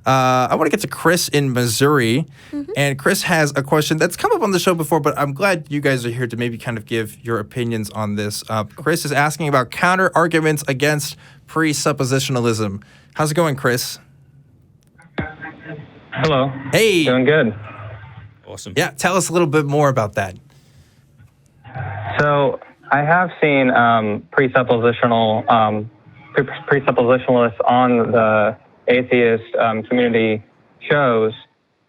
I want to get to Chris in Missouri. And Chris has a question that's come up on the show before, but I'm glad you guys are here to maybe kind of give your opinions on this. Chris is asking about counter arguments against presuppositionalism. How's it going, Chris? Hello. Hey. Doing good. Awesome. Yeah, tell us a little bit more about that. So I have seen presuppositionalists on the atheist community shows,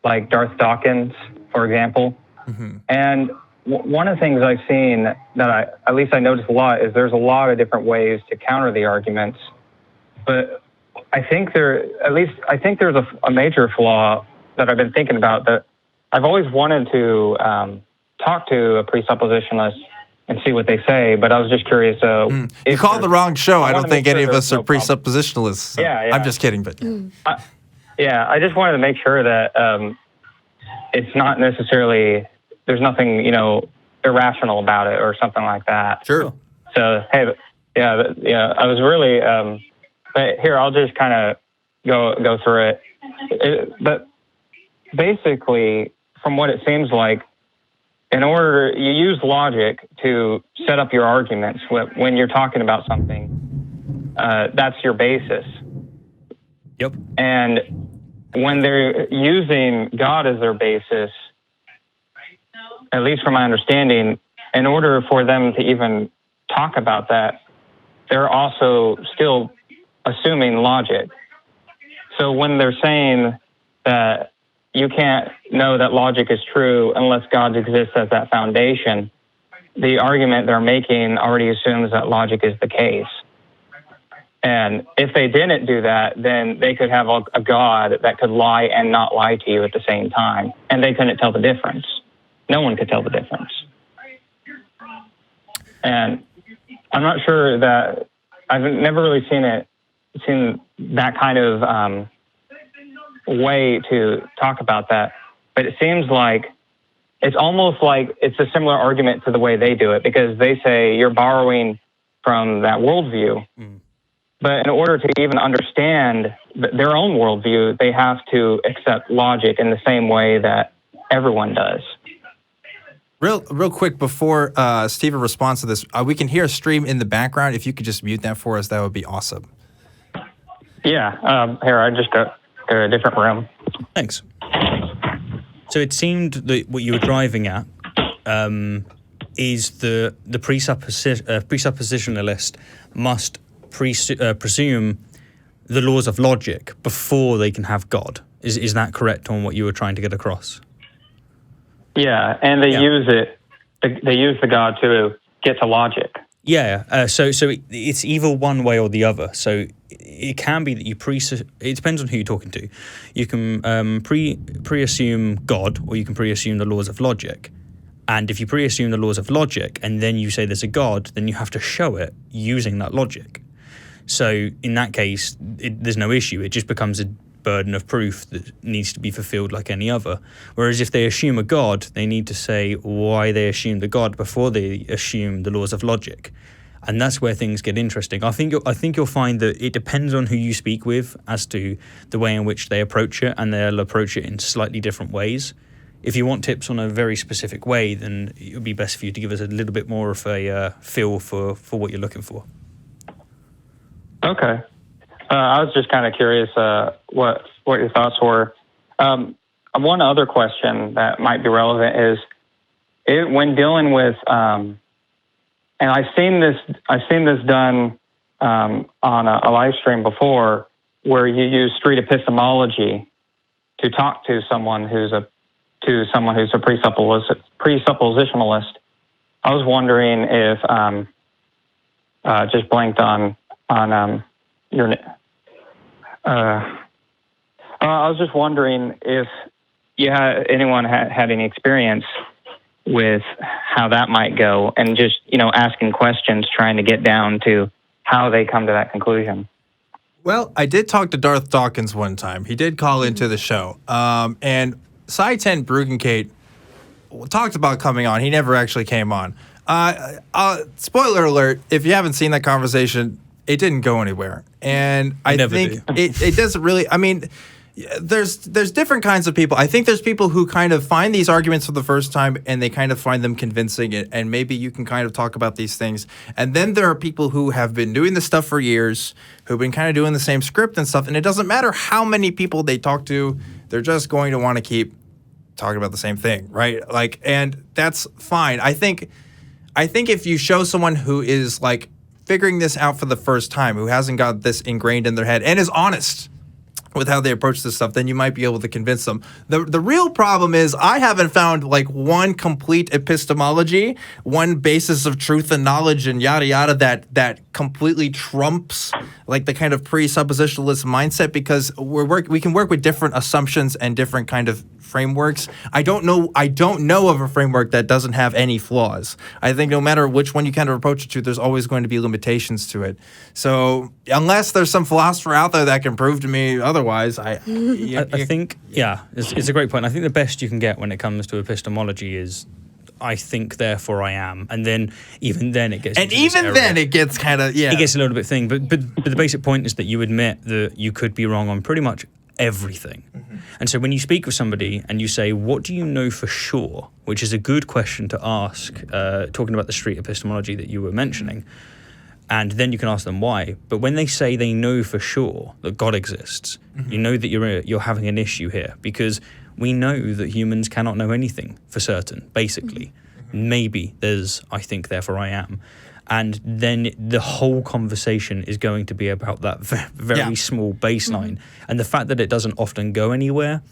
like Darth Dawkins, for example. And one of the things I've seen that at least I noticed a lot is there's a lot of different ways to counter the arguments. But I think there's a major flaw that I've been thinking about, that I've always wanted to talk to a presuppositionalist and see what they say, but I was just curious. You called the wrong show. I don't think any of us are presuppositionalists. So Yeah. I'm just kidding, but I just wanted to make sure that it's not necessarily, there's nothing, irrational about it or something like that. Sure. So, hey, I was really, but here, I'll just kind of go through it. But basically, from what it seems like, you use logic to set up your arguments when you're talking about something. That's your basis. Yep. And when they're using God as their basis, at least from my understanding, in order for them to even talk about that, they're also still assuming logic. So when they're saying that you can't know that logic is true unless God exists as that foundation, the argument they're making already assumes that logic is the case. And if they didn't do that, then they could have a God that could lie and not lie to you at the same time. And they couldn't tell the difference. No one could tell the difference. And I'm not sure that I've never really seen that kind of way to talk about that. But it seems like it's almost like it's a similar argument to the way they do it, because they say you're borrowing from that worldview. But in order to even understand their own worldview, they have to accept logic in the same way that everyone does. Real quick before Steven responds to this, we can hear a stream in the background. If you could just mute that for us, that would be awesome. Yeah, here, I just go to a different room. Thanks. So it seemed that what you were driving at is the presuppositionalist must presume the laws of logic before they can have God. Is that correct on what you were trying to get across? Yeah, and they use it. They use the God to get to logic. Yeah. So it's either one way or the other. So it can be that it depends on who you're talking to. You can pre-assume God, or you can pre-assume the laws of logic. And if you pre-assume the laws of logic and then you say there's a God, then you have to show it using that logic. So in that case, there's no issue. It just becomes a burden of proof that needs to be fulfilled like any other. Whereas if they assume a God, they need to say why they assume the God before they assume the laws of logic. And that's where things get interesting. I think you'll find that it depends on who you speak with as to the way in which they approach it, and they'll approach it in slightly different ways. If you want tips on a very specific way, then it would be best for you to give us a little bit more of a feel for what you're looking for. Okay. I was just kind of curious what your thoughts were. One other question that might be relevant is when dealing with, and I've seen this done on a live stream before, where you use street epistemology to talk to someone who's a presuppositionalist. I was wondering if just blanked on your. I was just wondering if anyone had any experience with how that might go, and just asking questions, trying to get down to how they come to that conclusion. Well, I did talk to Darth Dawkins one time. He did call into the show, and Cy10 Brugenkate talked about coming on. He never actually came on. Spoiler alert, if you haven't seen that conversation, it didn't go anywhere. And I think it doesn't really, I mean, there's different kinds of people. I think there's people who kind of find these arguments for the first time and they kind of find them convincing, and maybe you can kind of talk about these things. And then there are people who have been doing this stuff for years, who've been kind of doing the same script and stuff, and it doesn't matter how many people they talk to, they're just going to want to keep talking about the same thing, right? Like, and that's fine. I think if you show someone who is like figuring this out for the first time, who hasn't got this ingrained in their head and is honest with how they approach this stuff, then you might be able to convince them. The real problem is I haven't found like one complete epistemology, one basis of truth and knowledge and yada yada that completely trumps like the kind of presuppositionalist mindset, because we can work with different assumptions and different kind of frameworks. I don't know of a framework that doesn't have any flaws. I think no matter which one you kind of approach it to, there's always going to be limitations to it. So unless there's some philosopher out there that can prove to me otherwise, I think, it's a great point. I think the best you can get when it comes to epistemology is I think, therefore I am. And then even then it gets... And even then it gets kind of, It gets a little bit thing. But the basic point is that you admit that you could be wrong on pretty much everything. Mm-hmm. And so when you speak with somebody and you say, what do you know for sure? Which is a good question to ask, talking about the street epistemology that you were mentioning. And then you can ask them why. But when they say they know for sure that God exists, mm-hmm. you know that you're having an issue here, because we know that humans cannot know anything for certain, basically. Mm-hmm. Maybe there's I think, therefore I am. And then the whole conversation is going to be about that very small baseline. Mm-hmm. And the fact that it doesn't often go anywhere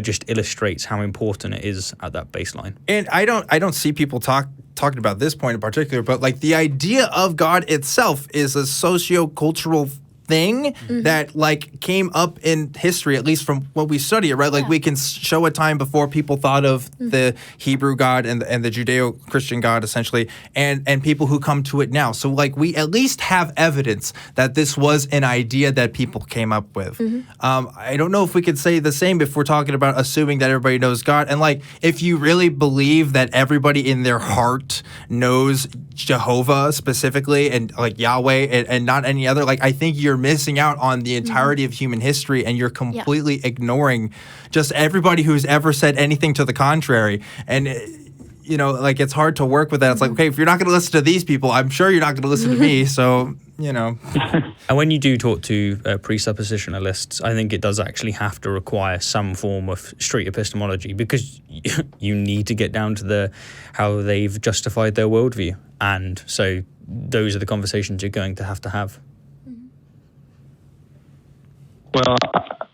just illustrates how important it is at that baseline. And I don't see people talking about this point in particular, but like the idea of God itself is a socio-cultural thing mm-hmm. that like came up in history, at least from what we study, right? Like we can show a time before people thought of mm-hmm. the Hebrew God and the Judeo-Christian God essentially, and people who come to it now. So like we at least have evidence that this was an idea that people came up with. Mm-hmm. I don't know if we could say the same if we're talking about assuming that everybody knows God. And like if you really believe that everybody in their heart knows Jehovah specifically and like Yahweh and not any other, like I think you're missing out on the entirety of human history, and you're completely ignoring just everybody who's ever said anything to the contrary. And you know, like it's hard to work with that. It's like, okay, if you're not going to listen to these people, I'm sure you're not going to listen to me. So, you know. And when you do talk to presuppositionalists, I think it does actually have to require some form of street epistemology, because you need to get down to how they've justified their worldview. And so those are the conversations you're going to have. Well,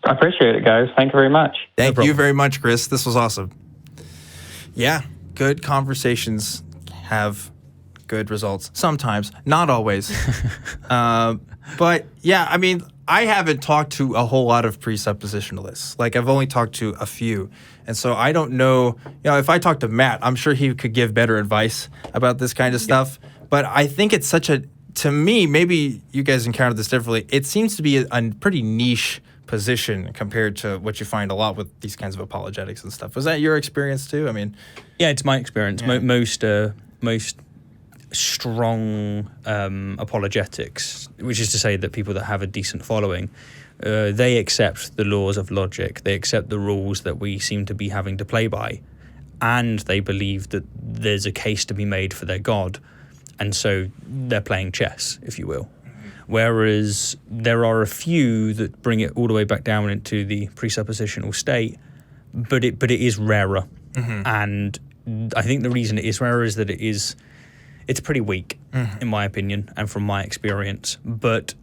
I appreciate it, guys. Thank you very much. Thank you very much, Chris. This was awesome. Yeah, good conversations have good results. Sometimes, not always. But yeah, I mean, I haven't talked to a whole lot of presuppositionalists. Like I've only talked to a few. And so I don't know, if I talk to Matt, I'm sure he could give better advice about this kind of stuff. But I think it's to me, maybe you guys encountered this differently, it seems to be a pretty niche position compared to what you find a lot with these kinds of apologetics and stuff. Was that your experience too? I mean... Yeah, it's my experience. Yeah. Most strong apologetics, which is to say that people that have a decent following, they accept the laws of logic, they accept the rules that we seem to be having to play by, and they believe that there's a case to be made for their God. And so they're playing chess, if you will. Whereas there are a few that bring it all the way back down into the presuppositional state, but it is rarer. Mm-hmm. And I think the reason it is rarer is that it's pretty weak, mm-hmm. in my opinion, and from my experience. But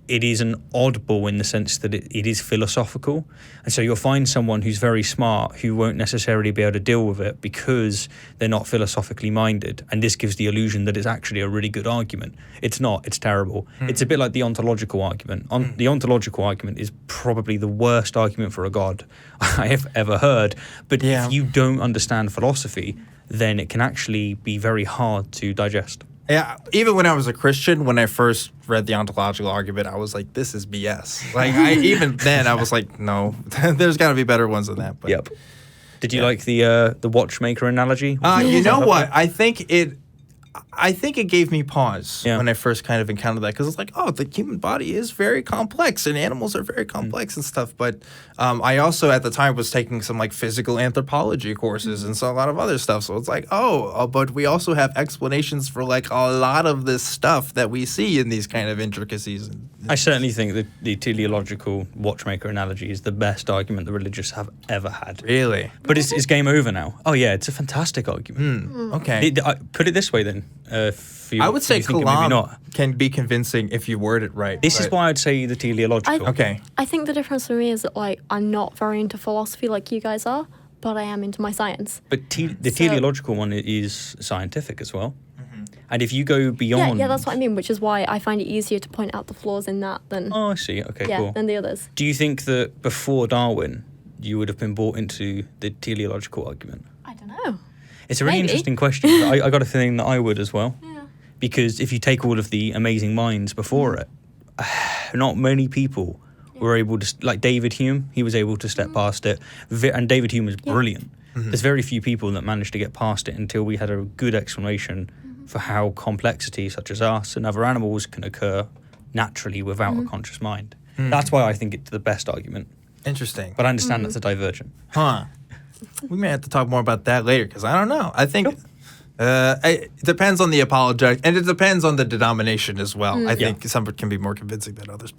it is an oddball in the sense that it is philosophical. And so you'll find someone who's very smart who won't necessarily be able to deal with it because they're not philosophically minded. And this gives the illusion that it's actually a really good argument. It's not. It's terrible. It's a bit like the ontological argument. The ontological argument is probably the worst argument for a God I have ever heard. But if you don't understand philosophy, then it can actually be very hard to digest. Yeah, even when I was a Christian, when I first read the ontological argument, I was like, this is BS. Like, even then, I was like, no, there's got to be better ones than that. But, yep. Did you like the watchmaker analogy? You know what? I think I think it gave me pause Yeah. when I first kind of encountered that because it's like, oh, the human body is very complex and animals are very complex and stuff. But I also at the time was taking some like physical anthropology courses and so a lot of other stuff. So it's like, but we also have explanations for like a lot of this stuff that we see in these kind of intricacies. I certainly think that the teleological watchmaker analogy is the best argument the religious have ever had. Really? But it's game over now. Oh yeah, it's a fantastic argument. Okay. Put it this way then. For you, I would say you think it maybe Kalam not. can be convincing if you word it right. This is but- why I'd say the teleological. Okay. I think the difference for me is that like I'm not very into philosophy like you guys are, but I am into my science. But the So- teleological one is scientific as well. And if you go beyond... Yeah, that's what I mean, which is why I find it easier to point out the flaws in that than Oh, I see. Okay, cool. than the others. Do you think that before Darwin, you would have been bought into the teleological argument? I don't know. It's a really Maybe. interesting question. I got a feeling that I would as well. Yeah. Because if you take all of the amazing minds before it, not many people were able to, like David Hume, he was able to step past it. And David Hume was brilliant. There's very few people that managed to get past it until we had a good explanation for how complexity such as us and other animals can occur naturally without a conscious mind. That's why I think it's the best argument. Interesting. But I understand that's a divergent. Huh. We may have to talk more about that later because I don't know. I think it depends on the apologetic and it depends on the denomination as well. I think some can be more convincing than others.